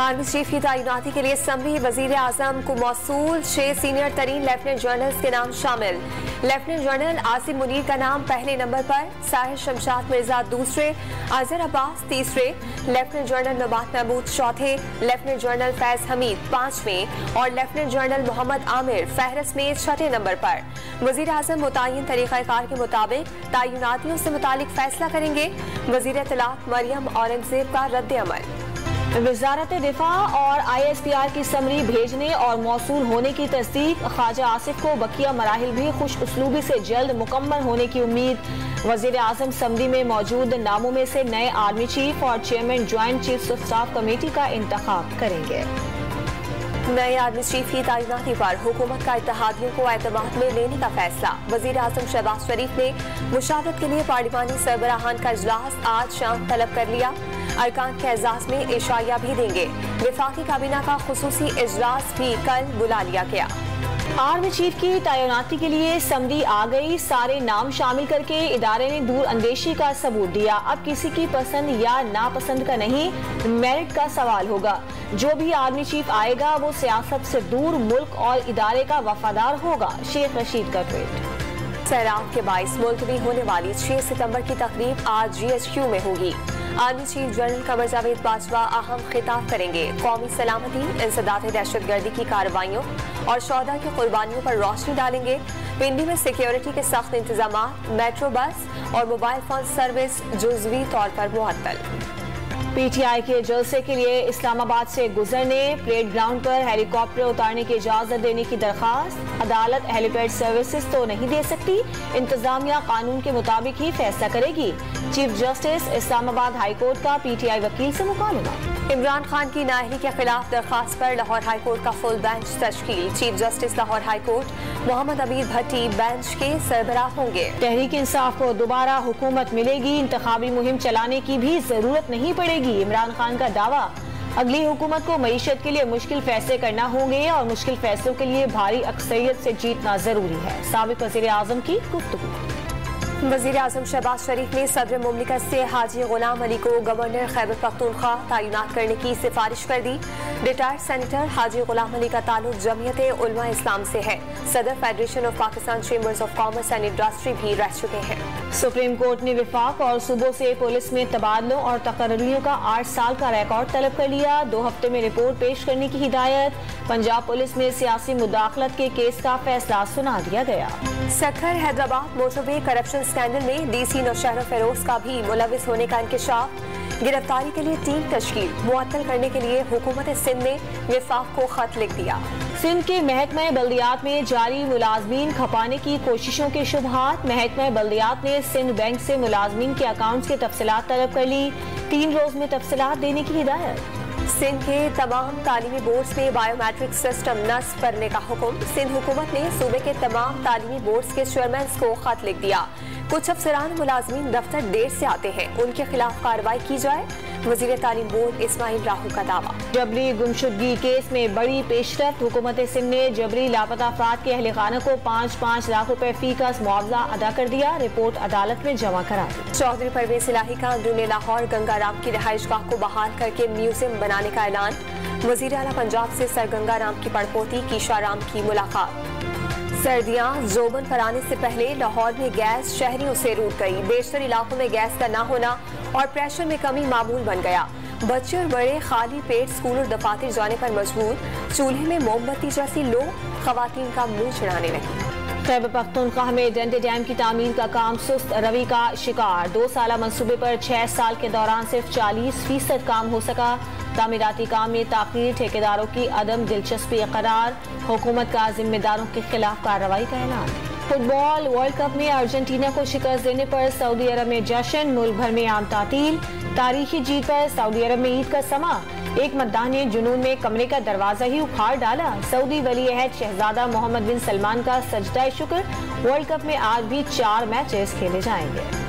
Army chief की तैनाती के लिए असम्बली वजीर आजम को मौसूल 6 सीनियर तरीन लेफ्टिनेंट जनरल्स के नाम शामिल। लेफ्टिनेंट जनरल आसिम मुनीर का नाम पहले नंबर पर, साहिर शमशाद मिर्जा दूसरे, अजहर अब्बास तीसरे, लेफ्टिनेंट जनरल नबात महमूद चौथे, लेफ्टिनेंट जनरल फैज हमीद पांचवें और लेफ्टिनेंट जनरल मोहम्मद आमिर फहरस्त में 6ठे नंबर पर। वजीर आजम मुतय्यन तरीक़ाकार के मुताबिक तैनातियों से मुतालिक फैसला करेंगे। वजीर इत्तलात मरियम औरंगजेब का रद्द अमल। वजारत दिफा और ISPR की समरी भेजने और मौसूल होने की तस्दीक। ख्वाजा आसिफ को बकिया मराहिल भी खुश उसलूबी से जल्द मुकम्मल होने की उम्मीद। वजीर आजम समरी में मौजूद नामों में से नए आर्मी चीफ और chairman joint chiefs of staff committee का इंतखाब करेंगे। नए आर्मी चीफ की तैनाती पर हुकूमत का इत्तेहादियों को एतमाद में लेने का फैसला। वजीर आजम शहबाज शरीफ ने मुशावरत के लिए पार्लिमानी सरबराहान का इजलास आज शाम तलब कर लिया। अरकान के एजाज में इशाया भी देंगे। वफाकी काबीना का खुसूसी इजलास भी कल बुला लिया गया। आर्मी चीफ की तैनाती के लिए समरी आ गई। सारे नाम शामिल करके इदारे ने दूर अंदेशी का सबूत दिया। अब किसी की पसंद या नापसंद का नहीं, मेरिट का सवाल होगा। जो भी आर्मी चीफ आएगा वो सियासत से दूर मुल्क और इदारे का वफादार होगा। शेख रशीद का ट्वीट। सैलाब के बाइस मुल्तवी होने वाली 6 सितंबर की तकरीब आज GHQ में होगी। Army chief general Qamar Javed Bajwa अहम खिताब करेंगे। कौमी सलामती, इंसदाद दहशतगर्दी की कार्रवाइयों और शौहदा की कुर्बानियों पर रोशनी डालेंगे। पिंडी में सिक्योरिटी के सख्त इंतजाम, मेट्रो बस और मोबाइल फोन सर्विस जुज़वी तौर पर मुअत्तल। PTI के जलसे के लिए इस्लामाबाद से गुजरने, परेड ग्राउंड पर हेलीकॉप्टर उतारने की इजाजत देने की दरखास्त। अदालत हेलीपैड सर्विसेज तो नहीं दे सकती, इंतजामिया कानून के मुताबिक ही फैसला करेगी। Chief justice Islamabad high court का PTI वकील से मुकालमा। इमरान खान की नाअहली के खिलाफ दरखास्त पर लाहौर हाई कोर्ट का फुल बेंच तश्कील। Chief justice Lahore high court Mohammad Amir Bhatti bench के सरबराह होंगे। तहरीक इंसाफ को दोबारा हुकूमत मिलेगी, इंतखाबी मुहिम चलाने की भी जरूरत नहीं पड़ेगी। इमरान खान का दावा। अगली हुकूमत को मईशत के लिए मुश्किल फैसले करना होंगे और मुश्किल फैसलों के लिए भारी अक्सरियत से जीतना जरूरी है। साबिक वज़ीर आज़म की गुफ्तगू। वज़ीर आज़म शहबाज शरीफ ने सदर मुमलिकत से हाजी गुलाम अली को गवर्नर खैबर पख्तूनख्वा तैनात करने की सिफारिश कर दी। रिटायर्ड सेनेटर हाजी गुलाम अली का ताल्लुक जमीयत उलमा इस्लाम से है। सदर federation of Pakistan chambers of commerce and industry भी रह चुके हैं। सुप्रीम कोर्ट ने विफाक और सूबों से पुलिस में तबादलों और तकर्रियों का 8 साल का रिकॉर्ड तलब कर लिया। 2 हफ्ते में रिपोर्ट पेश करने की हिदायत। पंजाब पुलिस में सियासी मुदाखलत के केस का फैसला सुना दिया गया। Sukkur Hyderabad motorway corruption scandal में DC नौशहर फिरोज का भी मुलविस होने का इंकशाफ। गिरफ्तारी के लिए टीम तश्कील, मुअत्तल करने के लिए हुकूमत सिंध ने वफाक को खत लिख दिया। सिंध के महकमा बल्दियात में जारी मुलाजमीन खपाने की कोशिशों के शुबहात। महकमा बल्दियात ने सिंध बैंक से मुलाजमीन के अकाउंट्स की तफसीलात तलब कर ली। 3 रोज में तफसीलात देने की हिदायत। सिंध के तमाम तालीमी बोर्ड्स में बायोमेट्रिक सिस्टम नस्ब करने का हुक्म। सिंध हुकूमत ने सूबे के तमाम तालीमी बोर्ड्स के चेयरमैन को खत लिख दिया। कुछ अफसरान मुलाजमीन दफ्तर देर से आते हैं, उनके खिलाफ कार्रवाई की जाए। वजीर तालीम बोर्ड इस्माइल राहू का दावा। जबरी गुमशुदगी केस में बड़ी पेशरफ्त। हुकूमत सिंध ने जबरी लापता अफराद के अहल खाना को 5-5 लाख रुपए फी का मुआवजा अदा कर दिया। रिपोर्ट अदालत में जमा करा दी। चौधरी परवेज इलाही का अंदरूनी लाहौर गंगाराम की रिहाइशगाह को बहाल करके म्यूजियम बनाने का ऐलान। वजीर आला पंजाब से सर गंगाराम की पड़पोती कीशा राम की मुलाकात। सर्दियां जोबन पर आने से पहले लाहौर में गैस शहरियों से रूठ गई। बेशतर इलाकों में गैस का न होना और प्रेशर में कमी मामूल बन गया। बच्चे और बड़े खाली पेट स्कूल और दफातर जाने पर मजबूर। चूल्हे में मोमबत्ती जैसी लो खवातीन का मुंह चिढ़ाने लगी। खैबर पख्तूनख्वा में डंडे डैम की तामीर का काम सुस्त रवि का शिकार। 2 साला मंसूबे पर 6 साल के दौरान सिर्फ 40% काम हो सका। तामीराती काम में ताख़ीर, ठेकेदारों की अदम दिलचस्पी करार। हुकूमत का जिम्मेदारों के खिलाफ कार्रवाई का ऐलान। फुटबॉल वर्ल्ड कप में अर्जेंटीना को शिकस्त देने पर सऊदी अरब में जश्न। मुल्क भर में आम तातील। तारीखी जीत पर सऊदी अरब में ईद का समा। एक मतदान ने जुनून में कमरे का दरवाजा ही उखाड़ डाला। सऊदी वली अहद शहजादा मोहम्मद बिन सलमान का सजदा शुक्र। वर्ल्ड कप में आज भी 4 मैचेस खेले जाएंगे।